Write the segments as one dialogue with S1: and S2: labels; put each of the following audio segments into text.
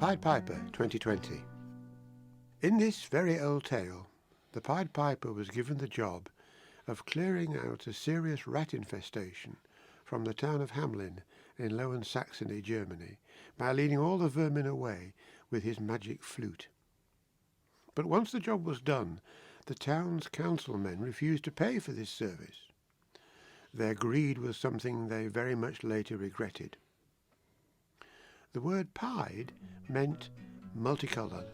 S1: Pied Piper 2020. In this very old tale, the Pied Piper was given the job of clearing out a serious rat infestation from the town of Hamelin in Lower Saxony, Germany, by leading all the vermin away with his magic flute. But once the job was done, the town's councilmen refused to pay for this service. Their greed was something they very much later regretted. The word pied meant multicoloured.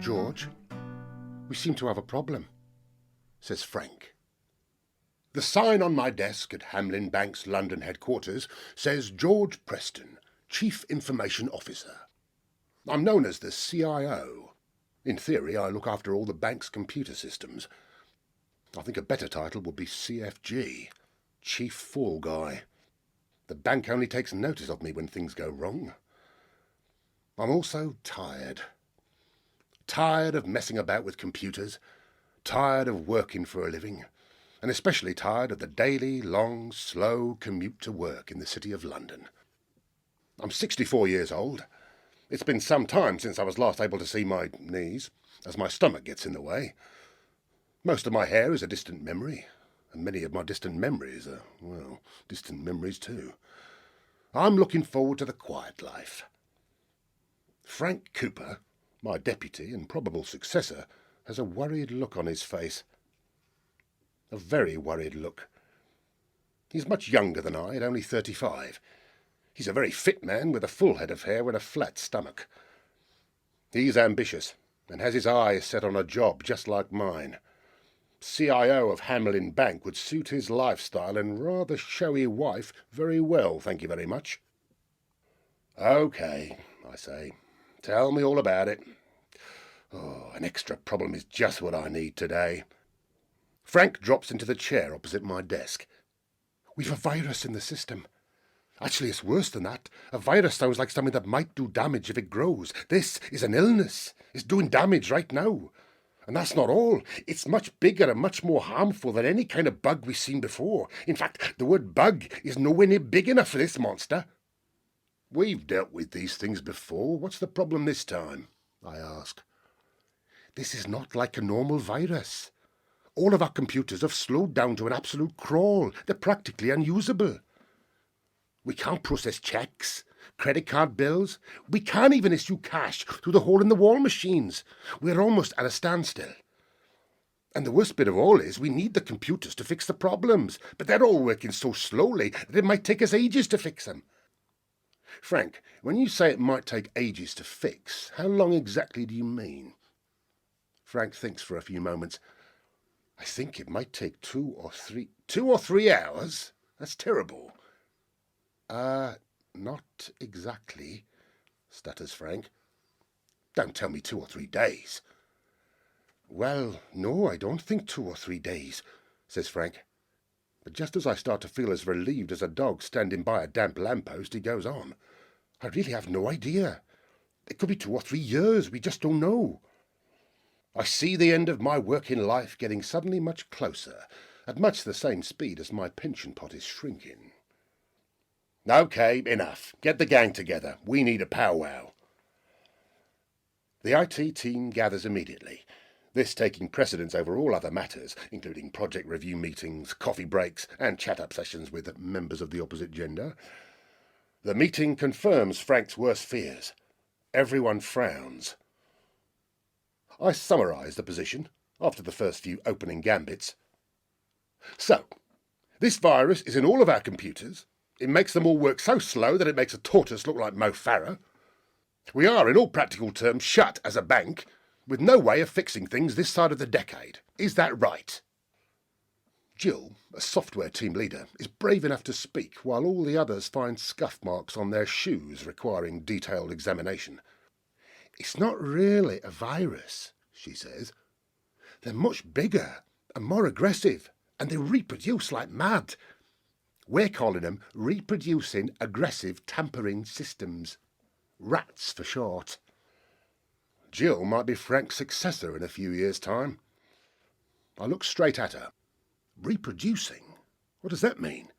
S2: George, we seem to have a problem, says Frank. The sign on my desk at Hamlin Bank's London headquarters says George Preston, Chief Information Officer. I'm known as the CIO. In theory, I look after all the bank's computer systems. I think a better title would be CFG, Chief Fall Guy. The bank only takes notice of me when things go wrong. I'm also tired. Tired of messing about with computers, tired of working for a living, and especially tired of the daily, long, slow commute to work in the City of London. I'm 64 years old. It's been some time since I was last able to see my knees, as my stomach gets in the way. Most of my hair is a distant memory, and many of my distant memories are, well, distant memories too. I'm looking forward to the quiet life. Frank Cooper, my deputy and probable successor, has a worried look on his face. A very worried look. He's much younger than I, at only 35. He's a very fit man with a full head of hair and a flat stomach. He's ambitious and has his eyes set on a job just like mine. CIO of Hamelin Bank would suit his lifestyle and rather showy wife very well, thank you very much. OK, I say. Tell me all about it. Oh, an extra problem is just what I need today. Frank drops into the chair opposite my desk. We've a virus in the system. Actually, it's worse than that. A virus sounds like something that might do damage if it grows. This is an illness. It's doing damage right now. And that's not all. It's much bigger and much more harmful than any kind of bug we've seen before. In fact, the word bug is nowhere near big enough for this monster. We've dealt with these things before. What's the problem this time? I ask. This is not like a normal virus. All of our computers have slowed down to an absolute crawl. They're practically unusable. We can't process checks, credit card bills. We can't even issue cash through the hole-in-the-wall machines. We're almost at a standstill. And the worst bit of all is we need the computers to fix the problems, but they're all working so slowly that it might take us ages to fix them. Frank, when you say it might take ages to fix, how long exactly do you mean? Frank thinks for a few moments. I think it might take 2 or 3 hours? That's terrible. Not exactly, stutters Frank. Don't tell me 2 or 3 days. Well, no, I don't think 2 or 3 days, says Frank. But just as I start to feel as relieved as a dog standing by a damp lamppost, he goes on. I really have no idea. It could be 2 or 3 years, we just don't know. I see the end of my working life getting suddenly much closer, at much the same speed as my pension pot is shrinking. OK, enough. Get the gang together. We need a powwow. The IT team gathers immediately, this taking precedence over all other matters, including project review meetings, coffee breaks, and chat-up sessions with members of the opposite gender. The meeting confirms Frank's worst fears. Everyone frowns. I summarise the position, after the first few opening gambits. So, this virus is in all of our computers. It makes them all work so slow that it makes a tortoise look like Mo Farah. We are, in all practical terms, shut as a bank, with no way of fixing things this side of the decade. Is that right? Jill, a software team leader, is brave enough to speak while all the others find scuff marks on their shoes requiring detailed examination. It's not really a virus, she says. They're much bigger and more aggressive, and they reproduce like mad. We're calling them reproducing aggressive tampering systems. RATs for short. Jill might be Frank's successor in a few years' time. I look straight at her. Reproducing? What does that mean?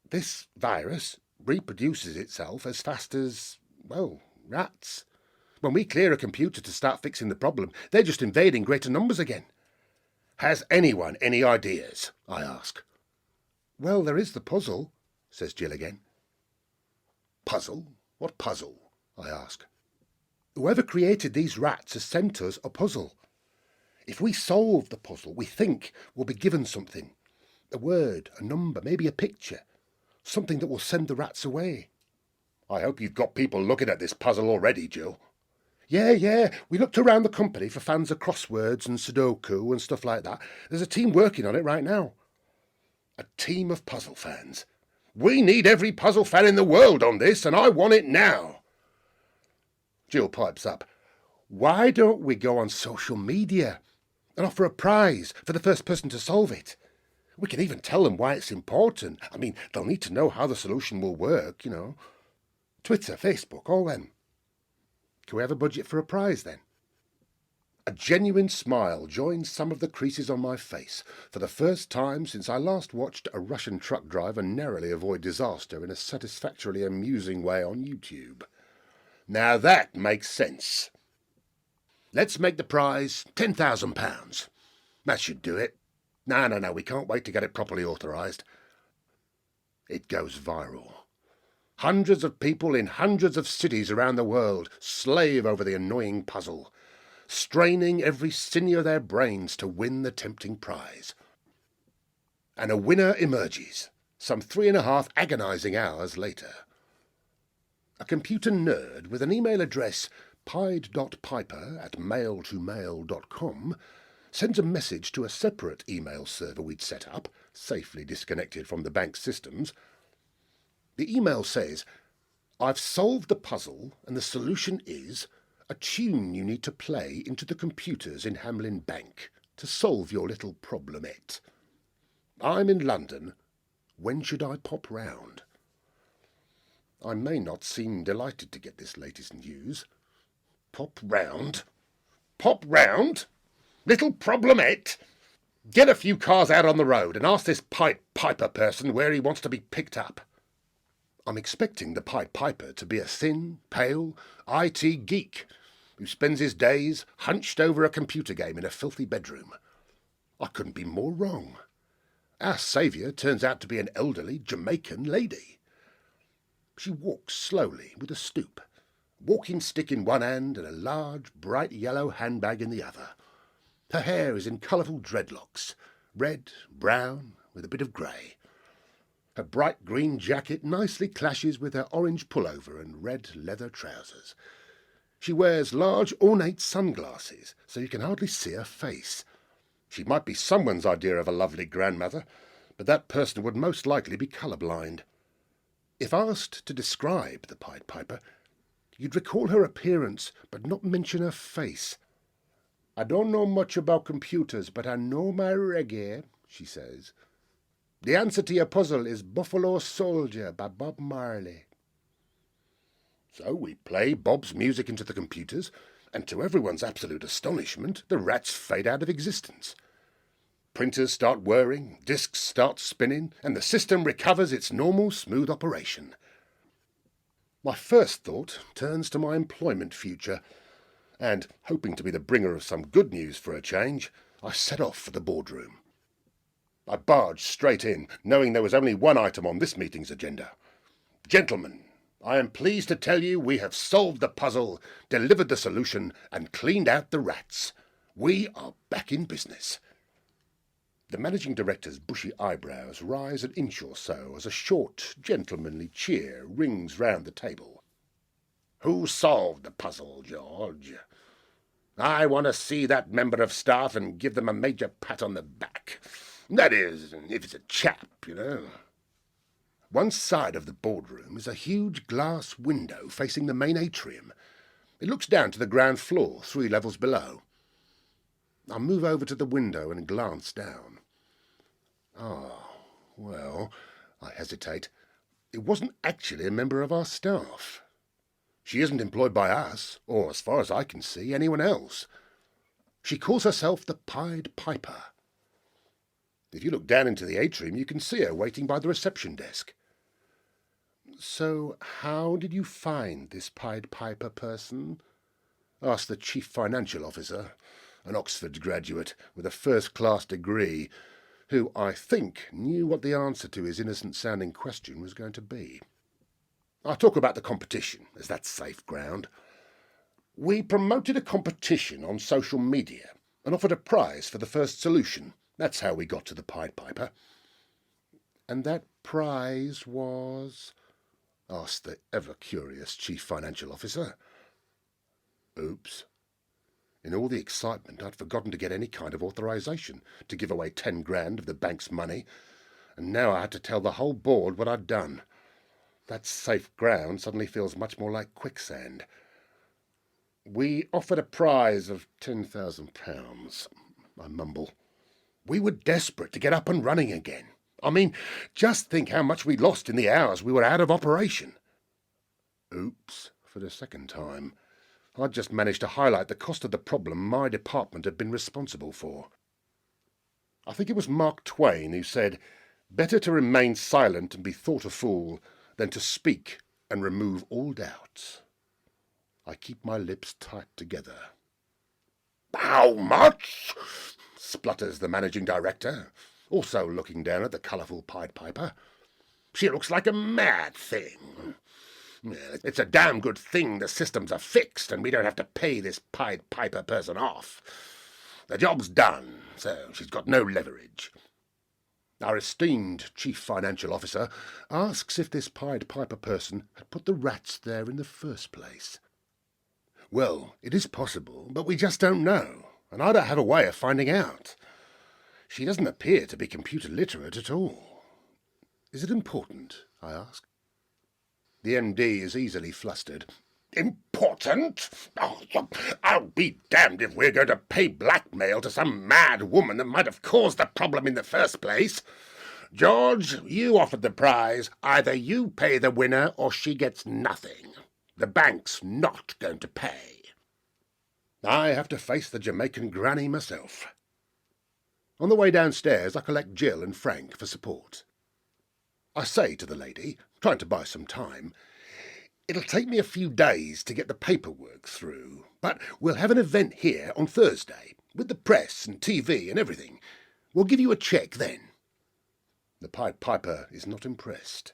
S2: This virus reproduces itself as fast as, well, rats. When we clear a computer to start fixing the problem, they're just invading greater numbers again. Has anyone any ideas? I ask. Well, there is the puzzle, says Jill again. Puzzle? What puzzle? I ask. Whoever created these rats has sent us a puzzle. If we solve the puzzle, we think we'll be given something. A word, a number, maybe a picture. Something that will send the rats away. I hope you've got people looking at this puzzle already, Jill. Yeah, we looked around the company for fans of crosswords and Sudoku and stuff like that. There's a team working on it right now. A team of puzzle fans. We need every puzzle fan in the world on this, and I want it now. Jill pipes up. Why don't we go on social media and offer a prize for the first person to solve it? We can even tell them why it's important. I mean, they'll need to know how the solution will work, you know. Twitter, Facebook, all them. Can we have a budget for a prize then? A genuine smile joins some of the creases on my face for the first time since I last watched a Russian truck driver narrowly avoid disaster in a satisfactorily amusing way on YouTube. Now that makes sense. Let's make the prize £10,000. That should do it. No, we can't wait to get it properly authorised. It goes viral. Hundreds of people in hundreds of cities around the world slave over the annoying puzzle, straining every sinew of their brains to win the tempting prize. And a winner emerges, some 3.5 agonising hours later. A computer nerd with an email address pied.piper@mailtomail.com sends a message to a separate email server we'd set up, safely disconnected from the bank's systems. The email says, I've solved the puzzle and the solution is a tune you need to play into the computers in Hamlin Bank to solve your little problemette. I'm in London. When should I pop round? I may not seem delighted to get this latest news. Pop round? Pop round? Little problemette? Get a few cars out on the road and ask this Pied Piper person where he wants to be picked up. I'm expecting the Pied Piper to be a thin, pale, IT geek who spends his days hunched over a computer game in a filthy bedroom. I couldn't be more wrong. Our saviour turns out to be an elderly Jamaican lady. She walks slowly with a stoop, walking stick in one hand and a large, bright yellow handbag in the other. Her hair is in colourful dreadlocks, red, brown, with a bit of grey. Her bright green jacket nicely clashes with her orange pullover and red leather trousers. She wears large ornate sunglasses, so you can hardly see her face. She might be someone's idea of a lovely grandmother, but that person would most likely be colour-blind. If asked to describe the Pied Piper, you'd recall her appearance but not mention her face. I don't know much about computers, but I know my reggae, she says. The answer to your puzzle is Buffalo Soldier by Bob Marley. So we play Bob's music into the computers, and to everyone's absolute astonishment, the rats fade out of existence. Printers start whirring, disks start spinning, and the system recovers its normal, smooth operation. My first thought turns to my employment future, and, hoping to be the bringer of some good news for a change, I set off for the boardroom. I barged straight in, knowing there was only one item on this meeting's agenda. Gentlemen, I am pleased to tell you we have solved the puzzle, delivered the solution, and cleaned out the rats. We are back in business. The managing director's bushy eyebrows rise an inch or so as a short, gentlemanly cheer rings round the table. Who solved the puzzle, George? I want to see that member of staff and give them a major pat on the back. That is, if it's a chap, you know. One side of the boardroom is a huge glass window facing the main atrium. It looks down to the ground floor, 3 levels below. I move over to the window and glance down. Well, I hesitate. It wasn't actually a member of our staff. She isn't employed by us, or, as far as I can see, anyone else. She calls herself the Pied Piper. If you look down into the atrium, you can see her waiting by the reception desk. So how did you find this Pied Piper person? Asked the chief financial officer, an Oxford graduate with a first-class degree, who I think knew what the answer to his innocent-sounding question was going to be. I talk about the competition, as that's safe ground. We promoted a competition on social media and offered a prize for the first solution. That's how we got to the Pied Piper. And that prize was? Asked the ever-curious chief financial officer. Oops. In all the excitement, I'd forgotten to get any kind of authorization to give away 10 grand of the bank's money, and now I had to tell the whole board what I'd done. That safe ground suddenly feels much more like quicksand. We offered a prize of £10,000, I mumble. We were desperate to get up and running again. I mean, just think how much we lost in the hours we were out of operation. Oops, for the second time. I'd just managed to highlight the cost of the problem my department had been responsible for. I think it was Mark Twain who said, "Better to remain silent and be thought a fool than to speak and remove all doubt." I keep my lips tight together. "How much?" splutters the managing director, also looking down at the colourful Pied Piper. "She looks like a mad thing. It's a damn good thing the systems are fixed and we don't have to pay this Pied Piper person off. The job's done, so she's got no leverage." Our esteemed chief financial officer asks if this Pied Piper person had put the rats there in the first place. Well, it is possible, but we just don't know, and I don't have a way of finding out. She doesn't appear to be computer literate at all. Is it important? I ask. The MD is easily flustered. "Important? Oh, I'll be damned if we're going to pay blackmail to some mad woman that might have caused the problem in the first place. George, you offered the prize. Either you pay the winner or she gets nothing. The bank's not going to pay." I have to face the Jamaican granny myself. On the way downstairs, I collect Jill and Frank for support. I say to the lady, trying to buy some time, "It'll take me a few days to get the paperwork through, but we'll have an event here on Thursday, with the press and TV and everything. We'll give you a cheque then." The Pied Piper is not impressed.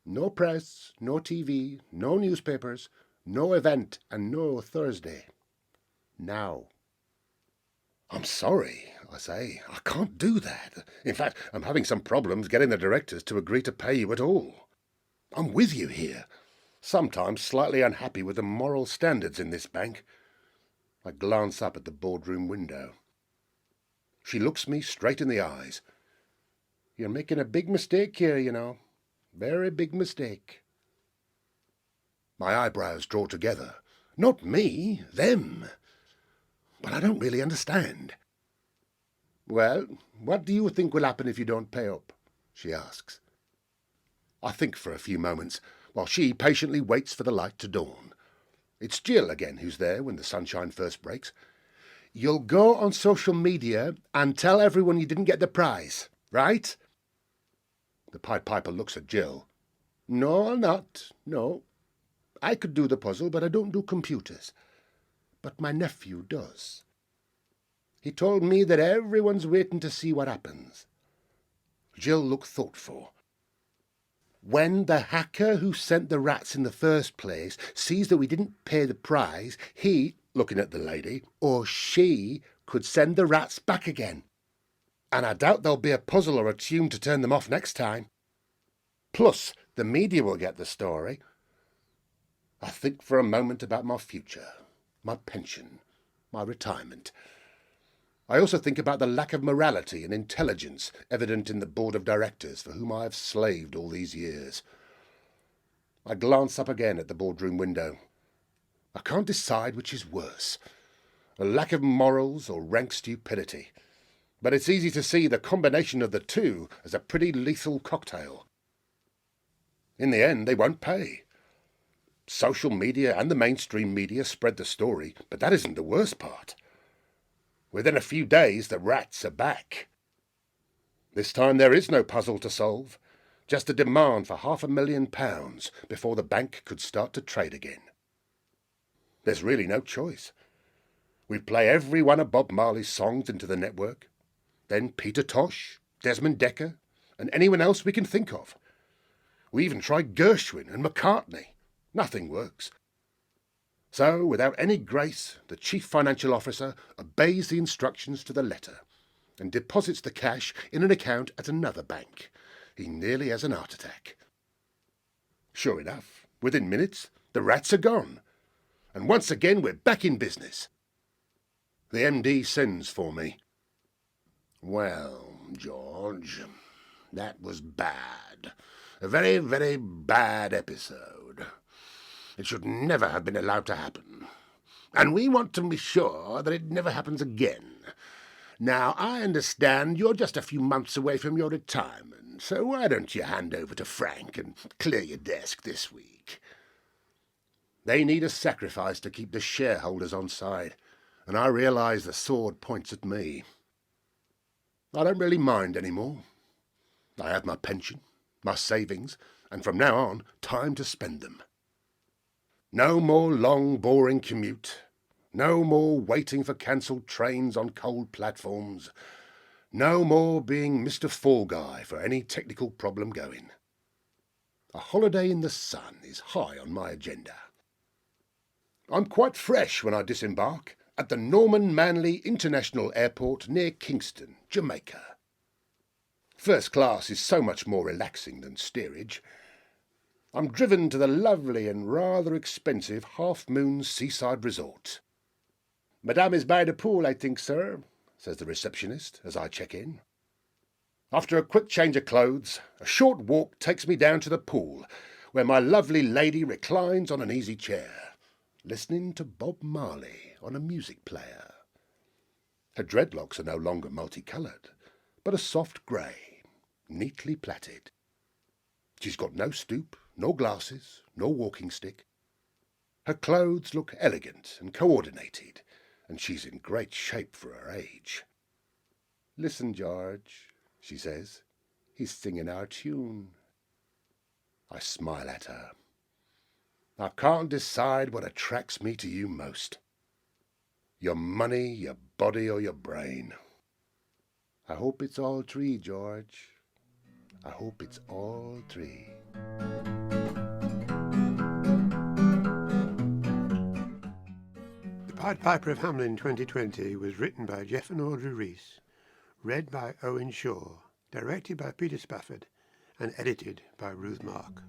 S2: No press, no TV, no newspapers, no event, and no Thursday. Now. "I'm sorry," I say. "I can't do that. In fact, I'm having some problems getting the directors to agree to pay you at all. I'm with you here, sometimes slightly unhappy with the moral standards in this bank." I glance up at the boardroom window. She looks me straight in the eyes. "You're making a big mistake here, you know. Very big mistake." My eyebrows draw together. Not me, them. But I don't really understand. "Well, what do you think will happen if you don't pay up?" she asks. I think for a few moments, while she patiently waits for the light to dawn. It's Jill again who's there when the sunshine first breaks. "You'll go on social media and tell everyone you didn't get the prize, right?" The Pied Piper looks at Jill. "No, I'll not. No. I could do the puzzle, but I don't do computers. But my nephew does. He told me that everyone's waiting to see what happens." Jill looked thoughtful. "When the hacker who sent the rats in the first place sees that we didn't pay the prize, he," looking at the lady, "or she could send the rats back again. And I doubt there'll be a puzzle or a tune to turn them off next time. Plus, the media will get the story." I think for a moment about my future, my pension, my retirement. I also think about the lack of morality and intelligence evident in the board of directors for whom I have slaved all these years. I glance up again at the boardroom window. I can't decide which is worse, a lack of morals or rank stupidity. But it's easy to see the combination of the two as a pretty lethal cocktail. In the end, they won't pay. Social media and the mainstream media spread the story, but that isn't the worst part. Within a few days, the rats are back. This time there is no puzzle to solve. Just a demand for £500,000 before the bank could start to trade again. There's really no choice. We play every one of Bob Marley's songs into the network, then Peter Tosh, Desmond Dekker, and anyone else we can think of. We even tried Gershwin and McCartney. Nothing works. So, without any grace, the chief financial officer obeys the instructions to the letter and deposits the cash in an account at another bank. He nearly has an heart attack. Sure enough, within minutes, the rats are gone, and once again we're back in business. The MD sends for me. Well, George, that was bad. A very, very bad episode. It should never have been allowed to happen. And we want to be sure that it never happens again. Now, I understand you're just a few months away from your retirement, so why don't you hand over to Frank and clear your desk this week? They need a sacrifice to keep the shareholders on side, and I realise the sword points at me. I don't really mind anymore. I have my pension, my savings, and from now on, time to spend them. No more long, boring commute. No more waiting for cancelled trains on cold platforms. No more being Mr. Fall Guy for any technical problem going. A holiday in the sun is high on my agenda. I'm quite fresh when I disembark at the Norman Manley International Airport near Kingston, Jamaica. First class is so much more relaxing than steerage. I'm driven to the lovely and rather expensive Half Moon seaside resort. "Madame is by the pool, I think, sir," says the receptionist as I check in. After a quick change of clothes, a short walk takes me down to the pool, where my lovely lady reclines on an easy chair, listening to Bob Marley on a music player. Her dreadlocks are no longer multicoloured, but a soft grey, neatly plaited. She's got no stoop, no glasses, no walking stick. Her clothes look elegant and coordinated, and she's in great shape for her age. "Listen, George," she says, "he's singing our tune." I smile at her. I can't decide what attracts me to you most. Your money, your body, or your brain. I hope it's all three, George. I hope it's all three.
S1: The Pied Piper of Hamelin 2020 was written by Geoff and Audrey Reiss, read by Owen Shaw, directed by Peter Spafford, and edited by Ruth Mark.